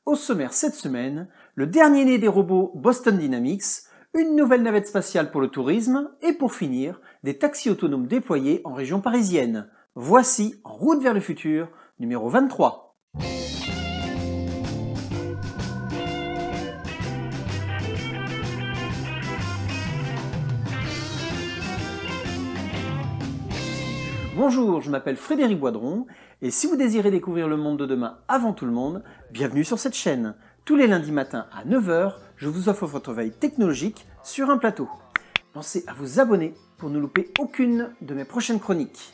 Au sommaire cette semaine, le dernier né des robots Boston Dynamics, une nouvelle navette spatiale pour le tourisme et pour finir, des taxis autonomes déployés en région parisienne. Voici En route vers le futur, numéro 23. Bonjour, je m'appelle Frédéric Boidron et si vous désirez découvrir le monde de demain avant tout le monde, bienvenue sur cette chaîne. Tous les lundis matins à 9 h, je vous offre votre veille technologique sur un plateau. Pensez à vous abonner pour ne louper aucune de mes prochaines chroniques.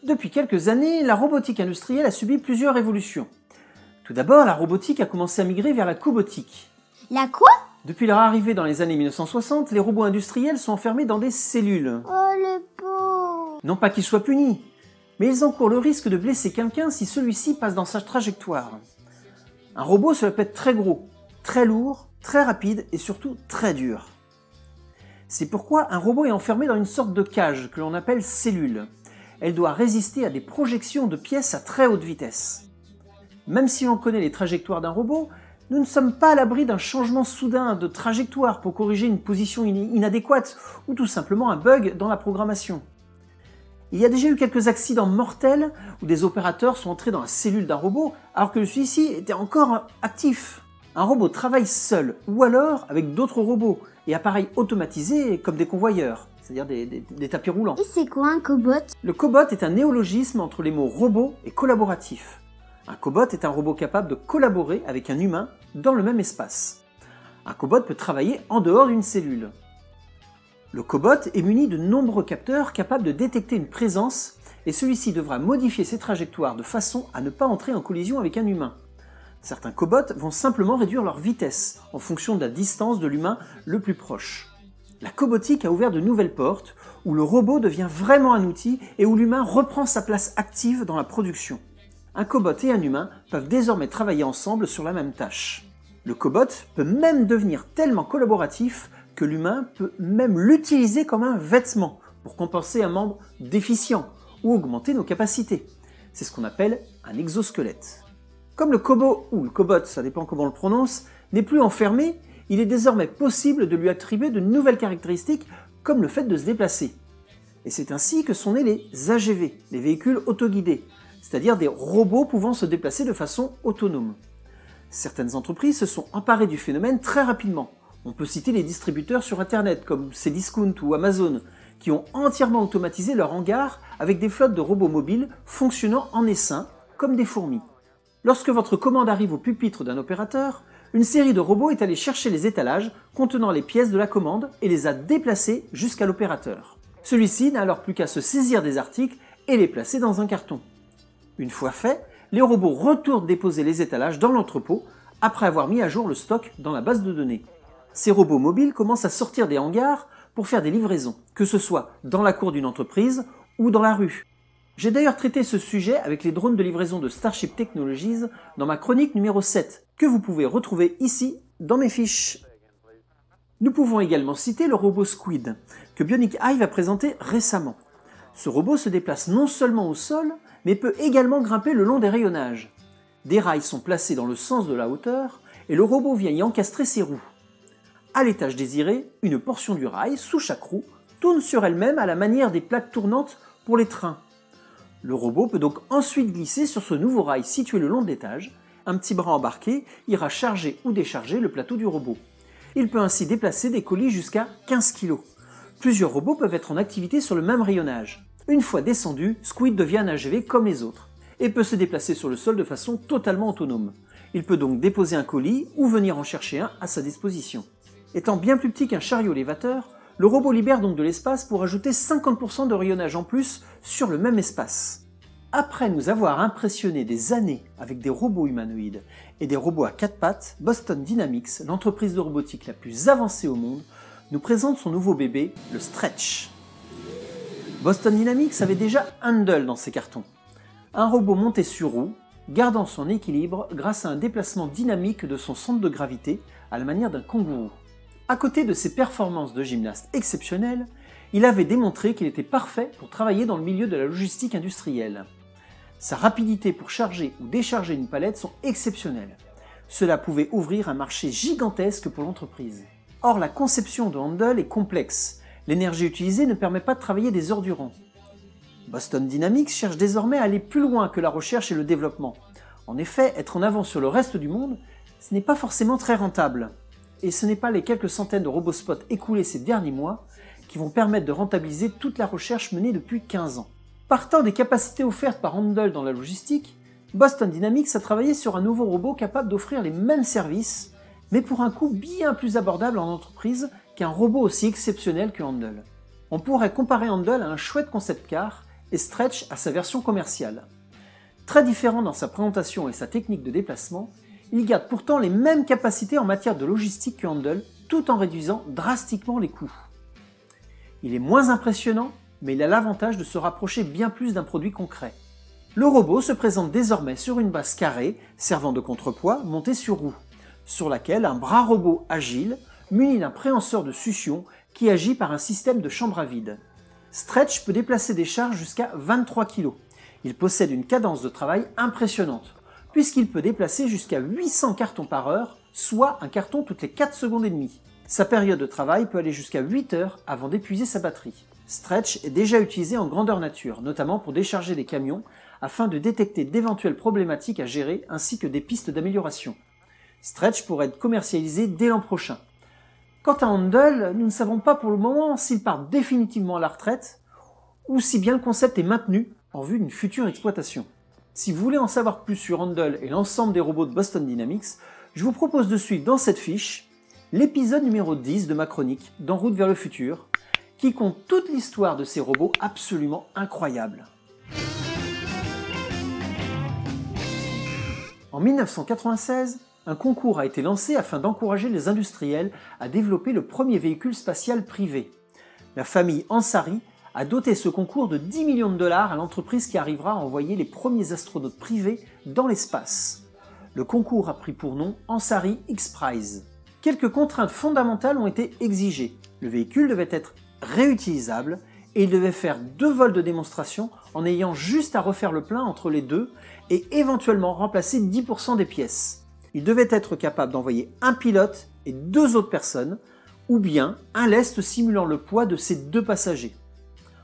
Depuis quelques années, la robotique industrielle a subi plusieurs évolutions. Tout d'abord, la robotique a commencé à migrer vers la cobotique. La quoi? Depuis leur arrivée dans les années 1960, les robots industriels sont enfermés dans des cellules. Oh le pauvre! Non pas qu'ils soient punis, mais ils encourent le risque de blesser quelqu'un si celui-ci passe dans sa trajectoire. Un robot, cela peut être très gros, très lourd, très rapide et surtout très dur. C'est pourquoi un robot est enfermé dans une sorte de cage que l'on appelle cellule. Elle doit résister à des projections de pièces à très haute vitesse. Même si l'on connaît les trajectoires d'un robot, nous ne sommes pas à l'abri d'un changement soudain de trajectoire pour corriger une position inadéquate ou tout simplement un bug dans la programmation. Il y a déjà eu quelques accidents mortels où des opérateurs sont entrés dans la cellule d'un robot alors que celui-ci était encore actif. Un robot travaille seul ou alors avec d'autres robots et appareils automatisés comme des convoyeurs, c'est-à-dire des tapis roulants. Et c'est quoi un cobot? Le cobot est un néologisme entre les mots robot et collaboratif. Un cobot est un robot capable de collaborer avec un humain dans le même espace. Un cobot peut travailler en dehors d'une cellule. Le cobot est muni de nombreux capteurs capables de détecter une présence et celui-ci devra modifier ses trajectoires de façon à ne pas entrer en collision avec un humain. Certains cobots vont simplement réduire leur vitesse en fonction de la distance de l'humain le plus proche. La cobotique a ouvert de nouvelles portes où le robot devient vraiment un outil et où l'humain reprend sa place active dans la production. Un cobot et un humain peuvent désormais travailler ensemble sur la même tâche. Le cobot peut même devenir tellement collaboratif que l'humain peut même l'utiliser comme un vêtement pour compenser un membre déficient ou augmenter nos capacités. C'est ce qu'on appelle un exosquelette. Comme le cobot ou le cobot, ça dépend comment on le prononce, n'est plus enfermé, il est désormais possible de lui attribuer de nouvelles caractéristiques comme le fait de se déplacer. Et c'est ainsi que sont nés les AGV, les véhicules autoguidés, c'est-à-dire des robots pouvant se déplacer de façon autonome. Certaines entreprises se sont emparées du phénomène très rapidement. On peut citer les distributeurs sur Internet comme Cdiscount ou Amazon, qui ont entièrement automatisé leur hangar avec des flottes de robots mobiles fonctionnant en essaim, comme des fourmis. Lorsque votre commande arrive au pupitre d'un opérateur, une série de robots est allée chercher les étalages contenant les pièces de la commande et les a déplacés jusqu'à l'opérateur. Celui-ci n'a alors plus qu'à se saisir des articles et les placer dans un carton. Une fois fait, les robots retournent déposer les étalages dans l'entrepôt après avoir mis à jour le stock dans la base de données. Ces robots mobiles commencent à sortir des hangars pour faire des livraisons, que ce soit dans la cour d'une entreprise ou dans la rue. J'ai d'ailleurs traité ce sujet avec les drones de livraison de Starship Technologies dans ma chronique numéro 7, que vous pouvez retrouver ici dans mes fiches. Nous pouvons également citer le robot Squid, que Bionic Hive a présenté récemment. Ce robot se déplace non seulement au sol, mais peut également grimper le long des rayonnages. Des rails sont placés dans le sens de la hauteur et le robot vient y encastrer ses roues. À l'étage désiré, une portion du rail, sous chaque roue, tourne sur elle-même à la manière des plaques tournantes pour les trains. Le robot peut donc ensuite glisser sur ce nouveau rail situé le long de l'étage. Un petit bras embarqué ira charger ou décharger le plateau du robot. Il peut ainsi déplacer des colis jusqu'à 15 kg. Plusieurs robots peuvent être en activité sur le même rayonnage. Une fois descendu, Squid devient un AGV comme les autres et peut se déplacer sur le sol de façon totalement autonome. Il peut donc déposer un colis ou venir en chercher un à sa disposition. Étant bien plus petit qu'un chariot élévateur, le robot libère donc de l'espace pour ajouter 50% de rayonnage en plus sur le même espace. Après nous avoir impressionné des années avec des robots humanoïdes et des robots à 4 pattes, Boston Dynamics, l'entreprise de robotique la plus avancée au monde, nous présente son nouveau bébé, le Stretch. Boston Dynamics avait déjà Handle dans ses cartons. Un robot monté sur roue, gardant son équilibre grâce à un déplacement dynamique de son centre de gravité à la manière d'un kangourou. À côté de ses performances de gymnaste exceptionnelles, il avait démontré qu'il était parfait pour travailler dans le milieu de la logistique industrielle. Sa rapidité pour charger ou décharger une palette sont exceptionnelles. Cela pouvait ouvrir un marché gigantesque pour l'entreprise. Or, la conception de Handle est complexe. L'énergie utilisée ne permet pas de travailler des heures durant. Boston Dynamics cherche désormais à aller plus loin que la recherche et le développement. En effet, être en avance sur le reste du monde, ce n'est pas forcément très rentable. Et ce n'est pas les quelques centaines de RoboSpot écoulés ces derniers mois qui vont permettre de rentabiliser toute la recherche menée depuis 15 ans. Partant des capacités offertes par Handle dans la logistique, Boston Dynamics a travaillé sur un nouveau robot capable d'offrir les mêmes services, mais pour un coût bien plus abordable en entreprise qu'un robot aussi exceptionnel que Handle. On pourrait comparer Handle à un chouette concept car et Stretch à sa version commerciale. Très différent dans sa présentation et sa technique de déplacement, il garde pourtant les mêmes capacités en matière de logistique que Handle, tout en réduisant drastiquement les coûts. Il est moins impressionnant, mais il a l'avantage de se rapprocher bien plus d'un produit concret. Le robot se présente désormais sur une base carrée, servant de contrepoids, montée sur roue, sur laquelle un bras robot agile, muni d'un préhenseur de succion qui agit par un système de chambre à vide. Stretch peut déplacer des charges jusqu'à 23 kg. Il possède une cadence de travail impressionnante, puisqu'il peut déplacer jusqu'à 800 cartons par heure, soit un carton toutes les 4 secondes et demie. Sa période de travail peut aller jusqu'à 8 heures avant d'épuiser sa batterie. Stretch est déjà utilisé en grandeur nature, notamment pour décharger des camions, afin de détecter d'éventuelles problématiques à gérer ainsi que des pistes d'amélioration. Stretch pourrait être commercialisé dès l'an prochain. Quant à Handle, nous ne savons pas pour le moment s'il part définitivement à la retraite ou si bien le concept est maintenu en vue d'une future exploitation. Si vous voulez en savoir plus sur Handle et l'ensemble des robots de Boston Dynamics, je vous propose de suivre dans cette fiche l'épisode numéro 10 de ma chronique d'En route vers le futur, qui compte toute l'histoire de ces robots absolument incroyables. En 1996, un concours a été lancé afin d'encourager les industriels à développer le premier véhicule spatial privé. La famille Ansari a doté ce concours de 10 millions de dollars à l'entreprise qui arrivera à envoyer les premiers astronautes privés dans l'espace. Le concours a pris pour nom Ansari X-Prize. Quelques contraintes fondamentales ont été exigées. Le véhicule devait être réutilisable et il devait faire 2 vols de démonstration en ayant juste à refaire le plein entre les deux et éventuellement remplacer 10% des pièces. Il devait être capable d'envoyer un pilote et 2 autres personnes, ou bien un lest simulant le poids de ces 2 passagers.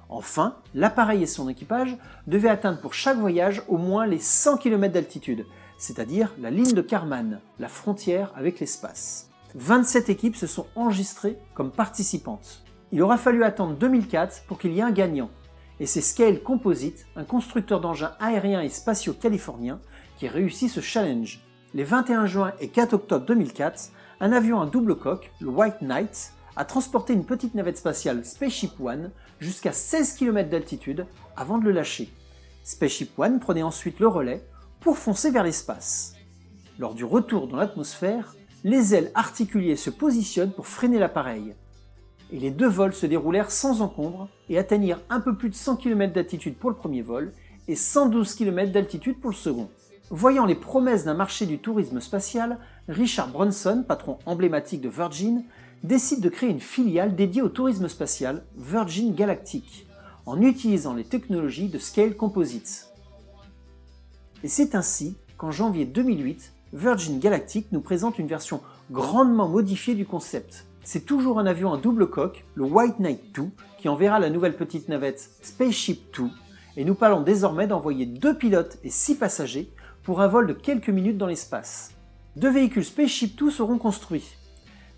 Enfin, l'appareil et son équipage devaient atteindre pour chaque voyage au moins les 100 km d'altitude, c'est-à-dire la ligne de Kármán, la frontière avec l'espace. 27 équipes se sont enregistrées comme participantes. Il aura fallu attendre 2004 pour qu'il y ait un gagnant. Et c'est Scale Composite, un constructeur d'engins aériens et spatiaux californien, qui réussit ce challenge. Les 21 juin et 4 octobre 2004, un avion à double coque, le White Knight, a transporté une petite navette spatiale Spaceship One jusqu'à 16 km d'altitude avant de le lâcher. Spaceship One prenait ensuite le relais pour foncer vers l'espace. Lors du retour dans l'atmosphère, les ailes articulées se positionnent pour freiner l'appareil. Et les 2 vols se déroulèrent sans encombre et atteignirent un peu plus de 100 km d'altitude pour le premier vol et 112 km d'altitude pour le second. Voyant les promesses d'un marché du tourisme spatial, Richard Branson, patron emblématique de Virgin, décide de créer une filiale dédiée au tourisme spatial, Virgin Galactic, en utilisant les technologies de Scale Composites. Et c'est ainsi qu'en janvier 2008, Virgin Galactic nous présente une version grandement modifiée du concept. C'est toujours un avion à double coque, le White Knight 2, qui enverra la nouvelle petite navette Spaceship 2, et nous parlons désormais d'envoyer 2 pilotes et 6 passagers pour un vol de quelques minutes dans l'espace. 2 véhicules Spaceship 2 seront construits.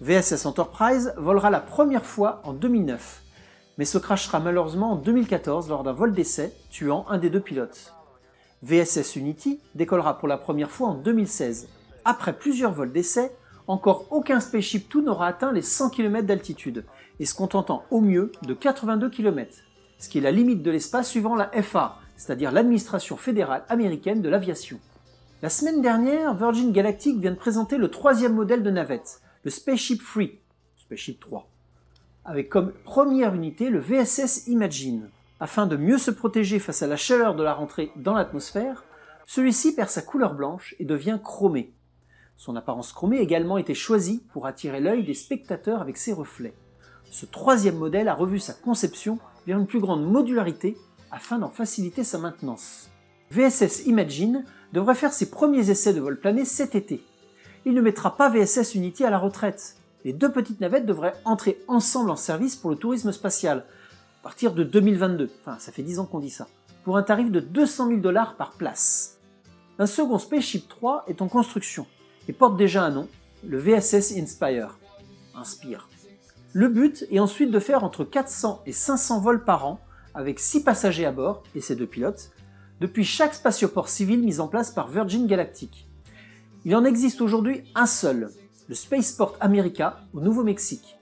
VSS Enterprise volera la première fois en 2009, mais se crashera malheureusement en 2014 lors d'un vol d'essai, tuant un des 2 pilotes. VSS Unity décollera pour la première fois en 2016. Après plusieurs vols d'essai, encore aucun Spaceship 2 n'aura atteint les 100 km d'altitude, et se contentant au mieux de 82 km, ce qui est la limite de l'espace suivant la FAA, c'est-à-dire l'administration fédérale américaine de l'aviation. La semaine dernière, Virgin Galactic vient de présenter le 3e modèle de navette, le Spaceship 3, Spaceship 3, avec comme première unité le VSS Imagine. Afin de mieux se protéger face à la chaleur de la rentrée dans l'atmosphère, celui-ci perd sa couleur blanche et devient chromé. Son apparence chromée a également été choisie pour attirer l'œil des spectateurs avec ses reflets. Ce 3e modèle a revu sa conception vers une plus grande modularité afin d'en faciliter sa maintenance. VSS Imagine devrait faire ses premiers essais de vol plané cet été. Il ne mettra pas VSS Unity à la retraite. Les deux petites navettes devraient entrer ensemble en service pour le tourisme spatial, à partir de 2022, enfin ça fait 10 ans qu'on dit ça, pour un tarif de 200 000 $ par place. Un second Spaceship 3 est en construction et porte déjà un nom, le VSS Inspire. Le but est ensuite de faire entre 400 et 500 vols par an, avec 6 passagers à bord et ses 2 pilotes, depuis chaque spatioport civil mis en place par Virgin Galactic. Il en existe aujourd'hui un seul, le Spaceport America au Nouveau-Mexique.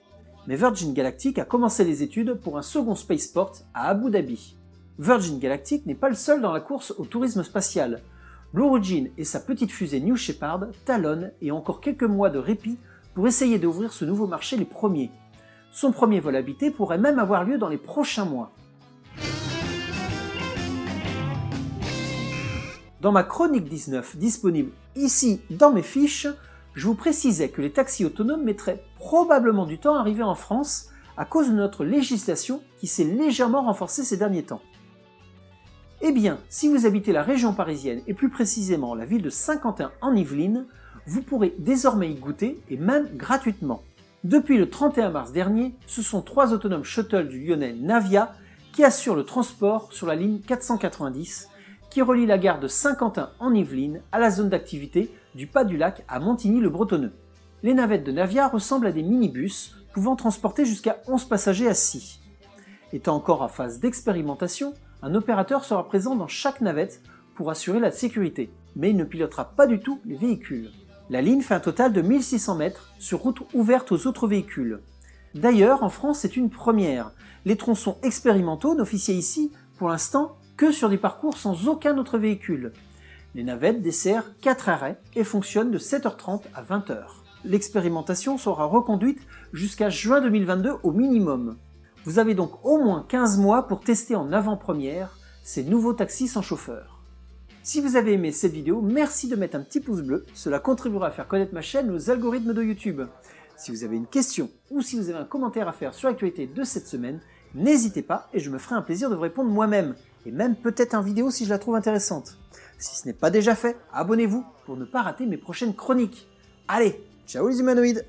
Mais Virgin Galactic a commencé les études pour un second spaceport à Abu Dhabi. Virgin Galactic n'est pas le seul dans la course au tourisme spatial. Blue Origin et sa petite fusée New Shepard talonnent et ont encore quelques mois de répit pour essayer d'ouvrir ce nouveau marché les premiers. Son premier vol habité pourrait même avoir lieu dans les prochains mois. Dans ma chronique 19, disponible ici dans mes fiches, je vous précisais que les taxis autonomes mettraient probablement du temps à arriver en France à cause de notre législation qui s'est légèrement renforcée ces derniers temps. Eh bien, si vous habitez la région parisienne et plus précisément la ville de Saint-Quentin en Yvelines, vous pourrez désormais y goûter et même gratuitement. Depuis le 31 mars dernier, ce sont 3 autonomes shuttle du lyonnais Navia qui assurent le transport sur la ligne 490 qui relie la gare de Saint-Quentin en Yvelines à la zone d'activité du Pas du Lac à Montigny-le-Bretonneux. Les navettes de Navia ressemblent à des minibus pouvant transporter jusqu'à 11 passagers assis. Étant encore en phase d'expérimentation, un opérateur sera présent dans chaque navette pour assurer la sécurité, mais il ne pilotera pas du tout les véhicules. La ligne fait un total de 1600 mètres sur route ouverte aux autres véhicules. D'ailleurs, en France, c'est une première. Les tronçons expérimentaux n'officient ici, pour l'instant, que sur des parcours sans aucun autre véhicule. Les navettes desserrent 4 arrêts et fonctionnent de 7h30 à 20h. L'expérimentation sera reconduite jusqu'à juin 2022 au minimum. Vous avez donc au moins 15 mois pour tester en avant-première ces nouveaux taxis sans chauffeur. Si vous avez aimé cette vidéo, merci de mettre un petit pouce bleu, cela contribuera à faire connaître ma chaîne aux algorithmes de YouTube. Si vous avez une question ou si vous avez un commentaire à faire sur l'actualité de cette semaine, n'hésitez pas et je me ferai un plaisir de vous répondre moi-même, et même peut-être en vidéo si je la trouve intéressante. Si ce n'est pas déjà fait, abonnez-vous pour ne pas rater mes prochaines chroniques. Allez, ciao les humanoïdes!